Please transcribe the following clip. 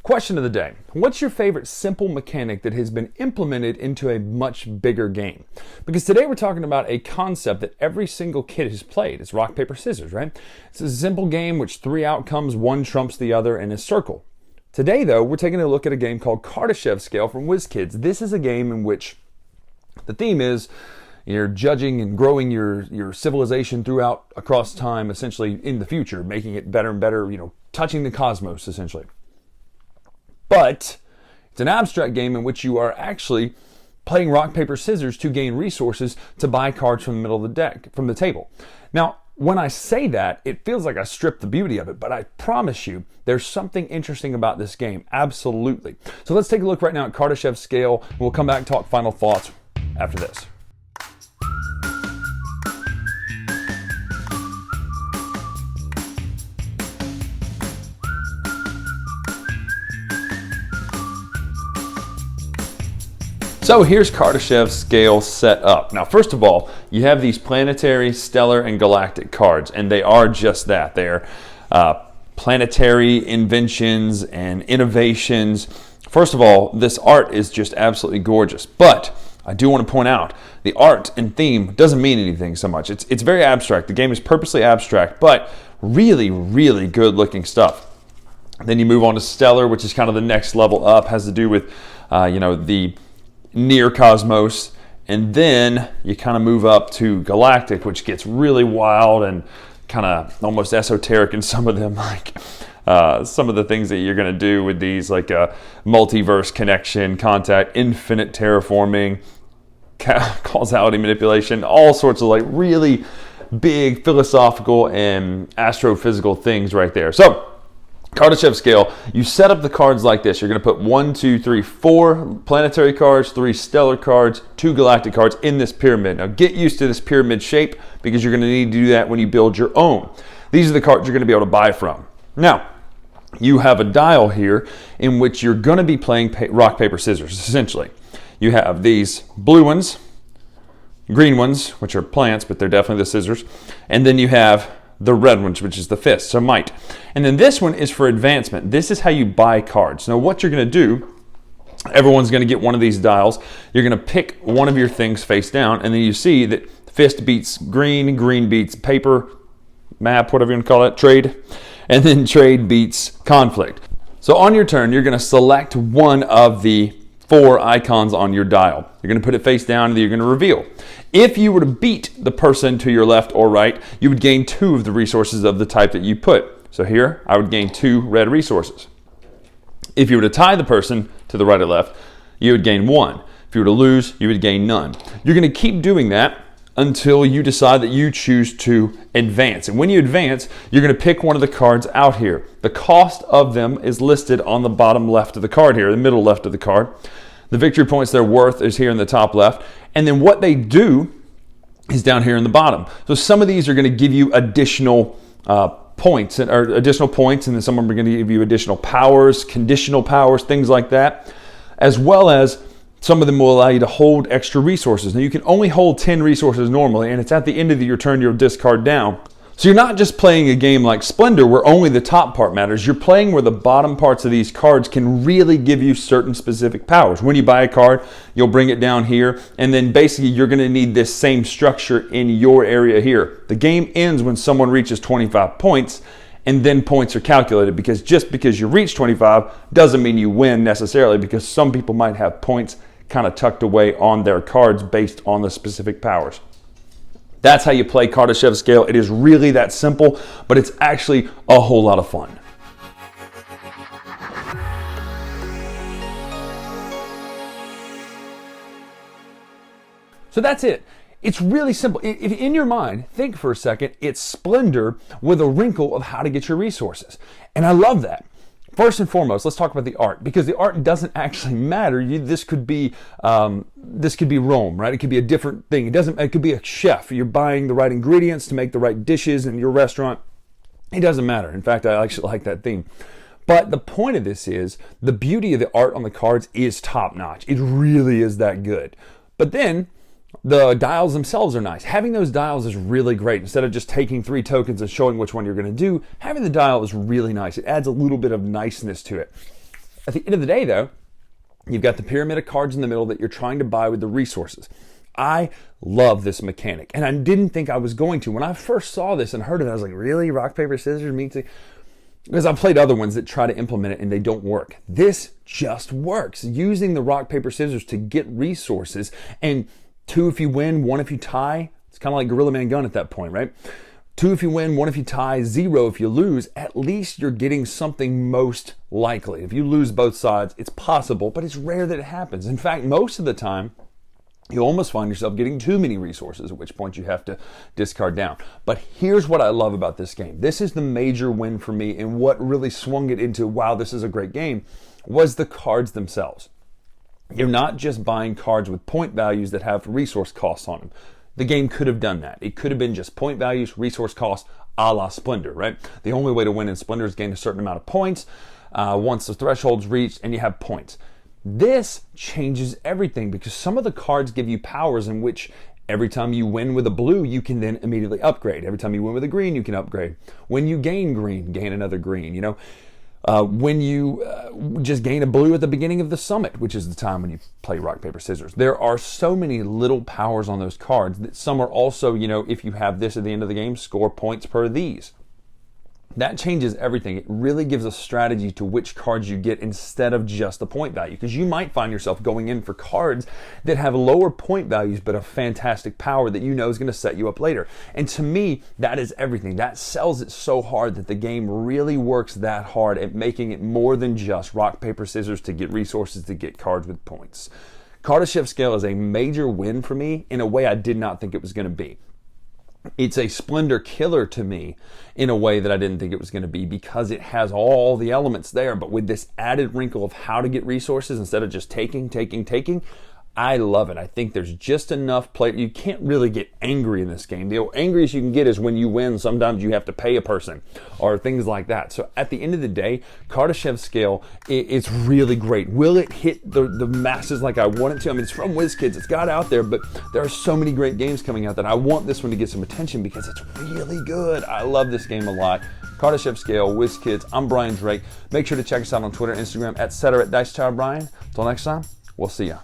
Question of the day. What's your favorite simple mechanic that has been implemented into a much bigger game? Because today we're talking about a concept that every single kid has played. It's rock, paper, scissors, right? It's a simple game which three outcomes, one trumps the other in a circle. Today, though, we're taking a look at a game called Kardashev Scale from WizKids. This is a game in which the theme is you're judging and growing your civilization throughout across time, essentially in the future, making it better and better, touching the cosmos, essentially. But it's an abstract game in which you are actually playing rock, paper, scissors to gain resources to buy cards from the middle of the deck, from the table. Now, when I say that, it feels like I stripped the beauty of it, but I promise you, there's something interesting about this game. Absolutely. So let's take a look right now at Kardashev Scale. We'll come back and talk final thoughts after this. So here's Kardashev Scale set up. Now, first of all, you have these planetary, stellar, and galactic cards, and they are just that. They're planetary inventions and innovations. First of all, this art is just absolutely gorgeous, but I do want to point out the art and theme doesn't mean anything so much. It's very abstract. The game is purposely abstract, but really, really good looking stuff. Then you move on to stellar, which is kind of the next level up, has to do with the near cosmos, and then you kind of move up to galactic, which gets really wild and kind of almost esoteric in some of them, like some of the things that you're going to do with these, like multiverse connection, contact, infinite terraforming, causality manipulation, all sorts of like really big philosophical and astrophysical things right there. So Kardashev Scale, you set up the cards like this. You're going to put 1, 2, 3, 4 planetary cards, 3 stellar cards, 2 galactic cards in this pyramid. Now get used to this pyramid shape because you're going to need to do that when you build your own. These are the cards you're going to be able to buy from. Now, you have a dial here in which you're going to be playing rock, paper, scissors, essentially. You have these blue ones, green ones, which are plants, but they're definitely the scissors. And then you have the red ones, which is the fist, so might. And then this one is for advancement. This is how you buy cards. Now what you're going to do, everyone's going to get one of these dials. You're going to pick one of your things face down, and then you see that fist beats green, green beats paper, map, whatever you want to call it, trade, and then trade beats conflict. So on your turn, you're going to select one of the 4 icons on your dial. You're going to put it face down, and then you're going to reveal. If you were to beat the person to your left or right, you would gain 2 of the resources of the type that you put. So here, I would gain 2 red resources. If you were to tie the person to the right or left, you would gain 1. If you were to lose, you would gain none. You're going to keep doing that until you decide that you choose to advance. And when you advance, you're going to pick one of the cards out here. The cost of them is listed on the bottom left of the card here, the middle left of the card. The victory points they're worth is here in the top left. And then what they do is down here in the bottom. So some of these are going to give you additional points, and then some of them are going to give you additional powers, conditional powers, things like that, as well as some of them will allow you to hold extra resources. Now you can only hold 10 resources normally, and it's at the end of your turn you'll discard down. So you're not just playing a game like Splendor where only the top part matters. You're playing where the bottom parts of these cards can really give you certain specific powers. When you buy a card, you'll bring it down here, and then basically you're going to need this same structure in your area here. The game ends when someone reaches 25 points, and then points are calculated, because just because you reach 25 doesn't mean you win necessarily, because some people might have points kind of tucked away on their cards based on the specific powers. That's how you play Kardashev Scale. It is really that simple, but it's actually a whole lot of fun. So that's it. It's really simple. If in your mind, think for a second, it's Splendor with a wrinkle of how to get your resources. And I love that. First and foremost, let's talk about the art, because the art doesn't actually matter. This could be Rome, right? It could be a different thing. It could be a chef. You're buying the right ingredients to make the right dishes in your restaurant. It doesn't matter. In fact, I actually like that theme. But the point of this is the beauty of the art on the cards is top notch. It really is that good. But then the dials themselves are nice. Having those dials is really great. Instead of just taking 3 tokens and showing which one you're going to do, having the dial is really nice. It adds a little bit of niceness to it. At the end of the day, though, you've got the pyramid of cards in the middle that you're trying to buy with the resources. I love this mechanic, and I didn't think I was going to. When I first saw this and heard it, I was like, really? Rock, paper, scissors means... Because I've played other ones that try to implement it and they don't work. This just works. Using the rock, paper, scissors to get resources, and 2 if you win, 1 if you tie. It's kind of like Gorilla Man Gun at that point, right? 2 if you win, 1 if you tie, 0 if you lose. At least you're getting something most likely. If you lose both sides, it's possible, but it's rare that it happens. In fact, most of the time, you almost find yourself getting too many resources, at which point you have to discard down. But here's what I love about this game. This is the major win for me, and what really swung it into, wow, this is a great game, was the cards themselves. You're not just buying cards with point values that have resource costs on them. The game could have done that. It could have been just point values, resource costs, a la Splendor, right? The only way to win in Splendor is gain a certain amount of points once the threshold's reached and you have points. This changes everything, because some of the cards give you powers in which every time you win with a blue, you can then immediately upgrade. Every time you win with a green, you can upgrade. When you gain green, gain another green. You know, when you just gain a blue at the beginning of the summit, which is the time when you play rock, paper, scissors. There are so many little powers on those cards that some are also, you know, if you have this at the end of the game, score points per these. That changes everything. It really gives a strategy to which cards you get instead of just the point value, because you might find yourself going in for cards that have lower point values but a fantastic power that you know is going to set you up later. And to me, that is everything. That sells it so hard that the game really works that hard at making it more than just rock, paper, scissors to get resources to get cards with points. Kardashev Scale is a major win for me in a way I did not think it was going to be. It's a Splendor killer to me in a way that I didn't think it was going to be, because it has all the elements there, but with this added wrinkle of how to get resources instead of just taking. I love it. I think there's just enough play. You can't really get angry in this game. The angriest you can get is when you win. Sometimes you have to pay a person or things like that. So at the end of the day, Kardashev Scale, it's really great. Will it hit the masses like I want it to? I mean, it's from WizKids. It's got out there, but there are so many great games coming out that I want this one to get some attention because it's really good. I love this game a lot. Kardashev Scale, WizKids. I'm Bryan Drake. Make sure to check us out on Twitter, Instagram, etc. at Dice Tower Bryan. Until next time, we'll see ya.